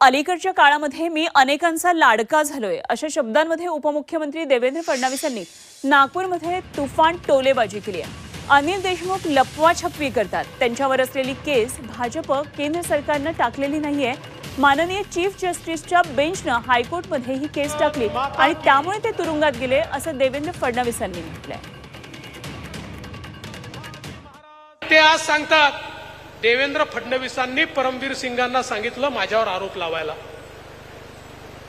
अलीकडच्या काळामध्ये मी अनेकांचा लाडका झालोय अशा शब्दांमध्ये उपमुख्यमंत्री देवेंद्र फडणवीस यांनी नागपूरमध्ये तुफान टोलेबाजी केली आहे। अनिल देशमुख लपवाछपवी करतात, त्यांच्यावर असलेली केस भाजप केंद्र सरकारने टाकलेली नाहीये। माननीय चीफ जस्टिसच्या बेंचने हायकोर्टमध्ये ही केस टाकली आणि त्यामुळे ते तुरुंगात गेले असं देवेंद्र फडणवीस यांनी म्हटलंय। ते आज सांगतात देवेंद्र फडणवीसांनी परमवीर सिंगांना सांगितलं माझ्यावर आरोप लावायला।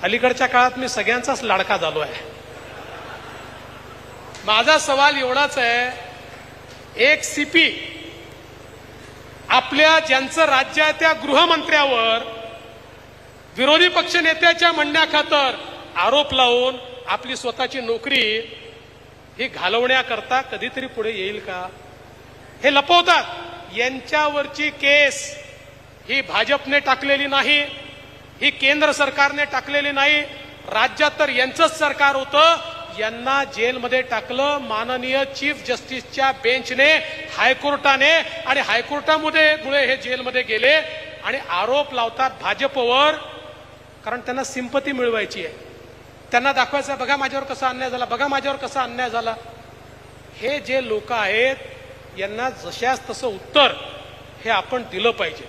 अलीकडच्या काळात मी सगळ्यांचाच लाडका झालो आहे। माझा सवाल एवढाच आहे, एक सीपी आपल्या ज्यांचं राज्य आहे त्या गृहमंत्र्यावर विरोधी पक्ष नेत्याच्या म्हणण्याखातर आरोप लावून आपली स्वतःची नोकरी ही घालवण्याकरता कधीतरी पुढे येईल का? हे लपवतात। यांच्यावरची केस ही भाजपने टाकलेली नाही, ही केंद्र सरकारने टाकलेली नाही। राज्यात तर यांचंच सरकार होतं, यांना जेलमध्ये टाकलं माननीय चीफ जस्टिसच्या बेंचने, हायकोर्टाने, आणि हायकोर्टामुळे हे जेलमध्ये गेले आणि आरोप लावतात भाजपवर, कारण त्यांना सिंपती मिळवायची आहे। त्यांना दाखवायचं बघा माझ्यावर कसा अन्याय झाला, बघा माझ्यावर कसा अन्याय झाला। हे जे लोक आहेत यांना जशास तसं उत्तर हे आपण दिलं पाहिजे।